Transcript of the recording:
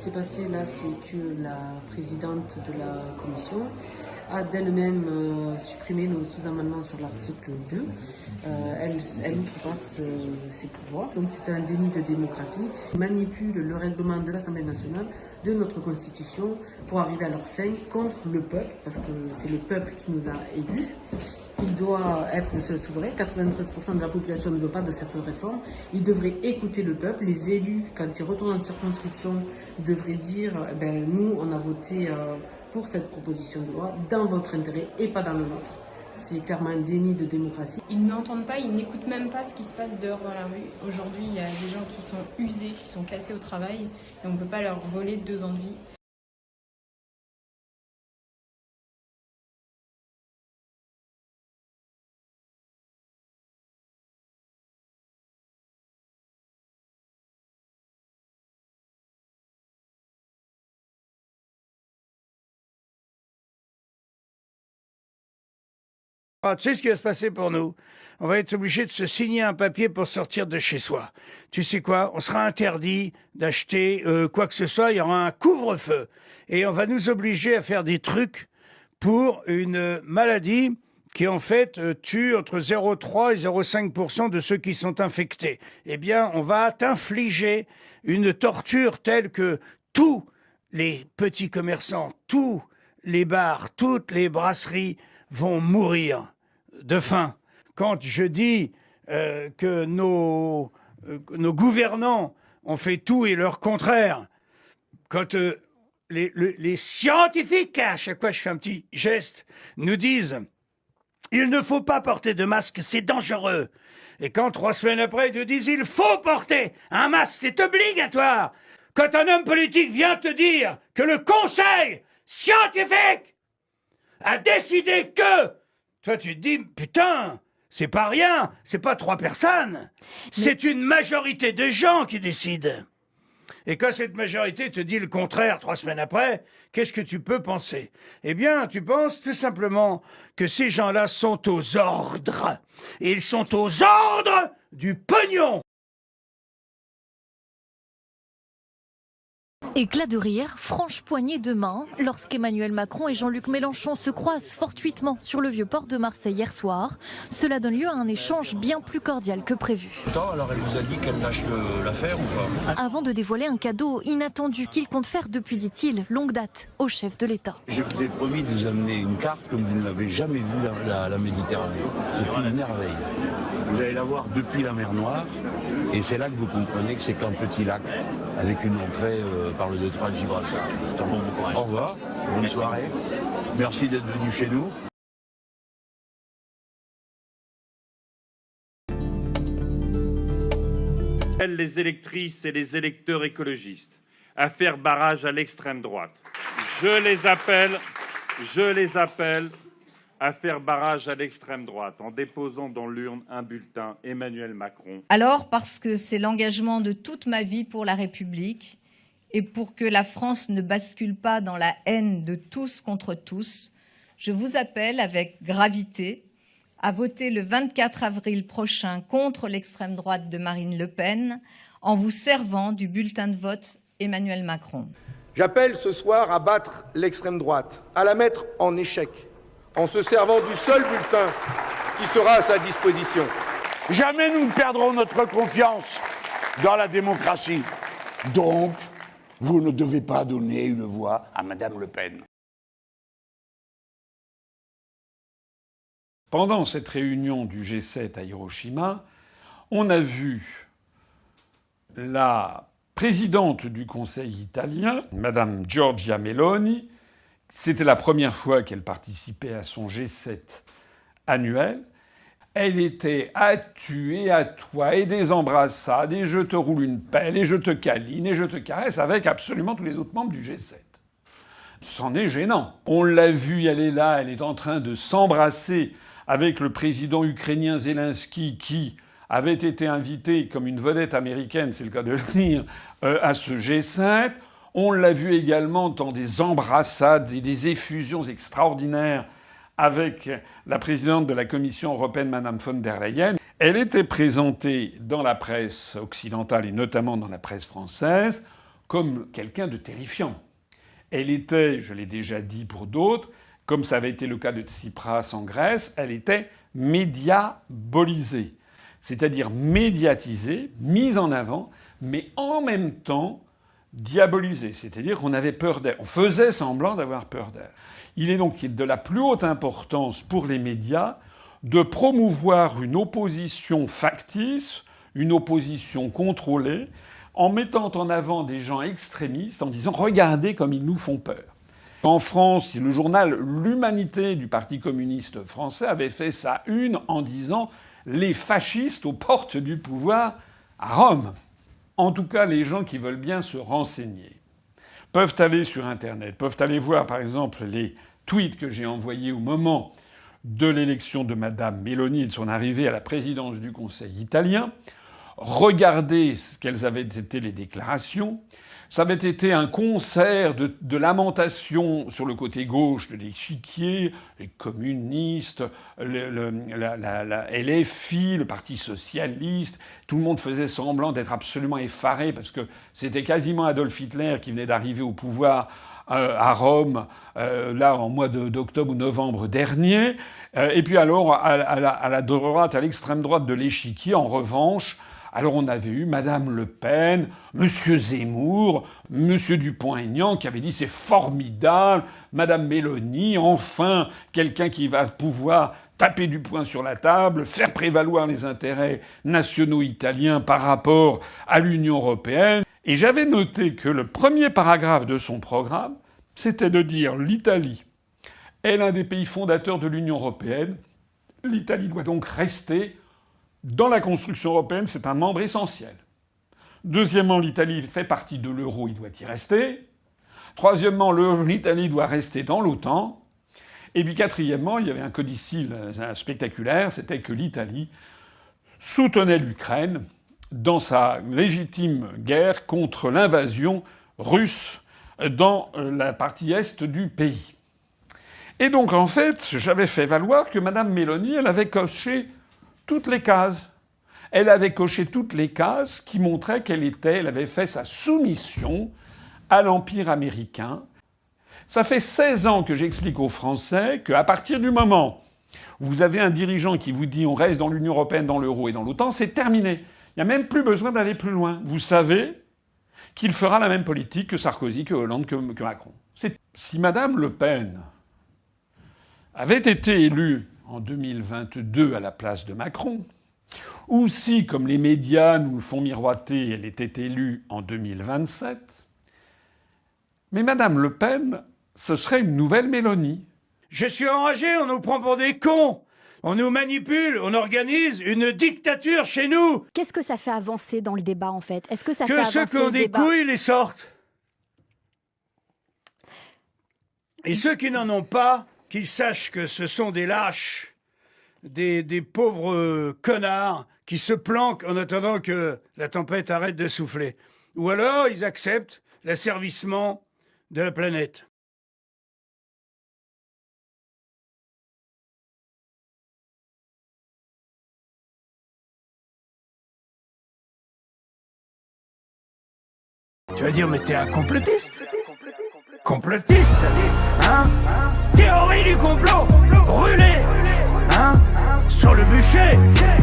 s'est passé là, c'est que la présidente de la commission a d'elle-même supprimé nos sous-amendements sur l'article 2. Elle outrepasse ses pouvoirs. Donc c'est un déni de démocratie. Ils manipulent le règlement de l'Assemblée nationale, de notre Constitution, pour arriver à leur fin contre le peuple, parce que c'est le peuple qui nous a élus. Il doit être le seul souverain. 93% de la population ne veut pas de cette réforme. Il devrait écouter le peuple. Les élus, quand ils retournent en circonscription, devraient dire nous, on a voté pour cette proposition de loi dans votre intérêt et pas dans le nôtre. C'est clairement un déni de démocratie. Ils n'entendent pas, ils n'écoutent même pas ce qui se passe dehors dans la rue. Aujourd'hui, il y a des gens qui sont usés, qui sont cassés au travail et on ne peut pas leur voler 2 ans de vie. Tu sais ce qui va se passer pour nous? On va être obligé de se signer un papier pour sortir de chez soi. Tu sais quoi? On sera interdit d'acheter quoi que ce soit. Il y aura un couvre-feu. Et on va nous obliger à faire des trucs pour une maladie qui, en fait, tue entre 0,3 et 0,5% de ceux qui sont infectés. Eh bien, on va t'infliger une torture telle que tous les petits commerçants, tous les bars, toutes les brasseries vont mourir de faim. Quand je dis que nos gouvernants ont fait tout et leur contraire, quand les scientifiques, à chaque fois je fais un petit geste, nous disent « il ne faut pas porter de masque, c'est dangereux ». Et quand 3 semaines après, ils nous disent « il faut porter un masque, c'est obligatoire ». Quand un homme politique vient te dire que le conseil scientifique a décidé que... Toi, tu te dis, putain, c'est pas rien, c'est pas 3 personnes. C'est une majorité de gens qui décident. Et quand cette majorité te dit le contraire 3 semaines après, qu'est-ce que tu peux penser? Eh bien, tu penses tout simplement que ces gens-là sont aux ordres. Et ils sont aux ordres du pognon. Éclat de rire, franche poignée de main, lorsqu'Emmanuel Macron et Jean-Luc Mélenchon se croisent fortuitement sur le vieux port de Marseille hier soir. Cela donne lieu à un échange bien plus cordial que prévu. Alors elle vous a dit qu'elle lâche l'affaire ou pas? Avant de dévoiler un cadeau inattendu qu'il compte faire depuis, dit-il, longue date au chef de l'État. Je vous ai promis de vous amener une carte comme vous ne l'avez jamais vue la Méditerranée. C'est une merveille. Vous allez la voir depuis la mer Noire et c'est là que vous comprenez que c'est qu'un petit lac avec une entrée par le détroit de Gibraltar. Au revoir, bonne soirée. Merci d'être venu chez nous. Les électrices et les électeurs écologistes à faire barrage à l'extrême droite. Je les appelle à faire barrage à l'extrême droite en déposant dans l'urne un bulletin Emmanuel Macron. Alors, parce que c'est l'engagement de toute ma vie pour la République et pour que la France ne bascule pas dans la haine de tous contre tous, je vous appelle avec gravité à voter le 24 avril prochain contre l'extrême droite de Marine Le Pen en vous servant du bulletin de vote Emmanuel Macron. J'appelle ce soir à battre l'extrême droite, à la mettre en échec, en se servant du seul bulletin qui sera à sa disposition. Jamais nous ne perdrons notre confiance dans la démocratie. Donc, vous ne devez pas donner une voix à Madame Le Pen. Pendant cette réunion du G7 à Hiroshima, on a vu la présidente du Conseil italien, Madame Giorgia Meloni. C'était la première fois qu'elle participait à son G7 annuel. Elle était à tu et à toi, et des embrassades, et je te roule une pelle, et je te câline, et je te caresse, avec absolument tous les autres membres du G7. C'en est gênant. On l'a vu, elle est là, elle est en train de s'embrasser avec le président ukrainien Zelensky, qui avait été invité comme une vedette américaine, c'est le cas de le dire, à ce G7. On l'a vu également dans des embrassades et des effusions extraordinaires avec la présidente de la Commission européenne, Madame von der Leyen. Elle était présentée dans la presse occidentale et notamment dans la presse française comme quelqu'un de terrifiant. Elle était, je l'ai déjà dit pour d'autres, comme ça avait été le cas de Tsipras en Grèce, elle était médiabolisée, c'est-à-dire médiatisée, mise en avant, mais en même temps diabolisée, c'est-à-dire qu'on avait peur d'elle, on faisait semblant d'avoir peur d'elle. Il est donc de la plus haute importance pour les médias de promouvoir une opposition factice, une opposition contrôlée, en mettant en avant des gens extrémistes, en disant « regardez comme ils nous font peur ». En France, le journal L'Humanité du Parti communiste français avait fait sa une en disant « les fascistes aux portes du pouvoir à Rome ». En tout cas, les gens qui veulent bien se renseigner peuvent aller sur Internet, peuvent aller voir par exemple les tweets que j'ai envoyés au moment de l'élection de Madame Meloni et de son arrivée à la présidence du Conseil italien. Regardez quelles avaient été les déclarations. Ça avait été un concert de lamentations sur le côté gauche de l'échiquier, les communistes, la LFI, le Parti socialiste. Tout le monde faisait semblant d'être absolument effaré parce que c'était quasiment Adolf Hitler qui venait d'arriver au pouvoir à Rome, là en mois d'octobre ou novembre dernier. Et puis alors, à la droite, à l'extrême droite de l'échiquier, en revanche, alors on avait eu Madame Le Pen, Monsieur Zemmour, Monsieur Dupont-Aignan qui avait dit c'est formidable, Madame Meloni, enfin quelqu'un qui va pouvoir taper du poing sur la table, faire prévaloir les intérêts nationaux italiens par rapport à l'Union européenne. Et j'avais noté que le premier paragraphe de son programme, c'était de dire l'Italie est l'un des pays fondateurs de l'Union européenne. L'Italie doit donc rester dans la construction européenne, c'est un membre essentiel. Deuxièmement, l'Italie fait partie de l'euro, il doit y rester. Troisièmement, l'Italie doit rester dans l'OTAN. Et puis quatrièmement, il y avait un codicille spectaculaire, c'était que l'Italie soutenait l'Ukraine dans sa légitime guerre contre l'invasion russe dans la partie est du pays. Et donc, en fait, j'avais fait valoir que Madame Meloni, elle avait coché toutes les cases. Elle avait coché toutes les cases qui montraient elle avait fait sa soumission à l'Empire américain. Ça fait 16 ans que j'explique aux Français qu'à partir du moment où vous avez un dirigeant qui vous dit on reste dans l'Union européenne, dans l'euro et dans l'OTAN, c'est terminé. Il n'y a même plus besoin d'aller plus loin. Vous savez qu'il fera la même politique que Sarkozy, que Hollande, que Macron. Si Madame Le Pen avait été élue en 2022 à la place de Macron, ou si, comme les médias nous le font miroiter, elle était élue en 2027, mais Madame Le Pen, ce serait une nouvelle Mélanie. Je suis enragé, on nous prend pour des cons. On nous manipule, on organise une dictature chez nous. Qu'est-ce que ça fait avancer dans le débat, en fait? Est-ce que ça fait avancer le débat? Que ceux qui ont des couilles les sortent. Et ceux qui n'en ont pas, qu'ils sachent que ce sont des lâches, des pauvres connards qui se planquent en attendant que la tempête arrête de souffler. Ou alors ils acceptent l'asservissement de la planète. Tu vas dire, mais t'es un complotiste? Complotiste, hein? Théorie du complot, brûlé, hein? Sur le bûcher.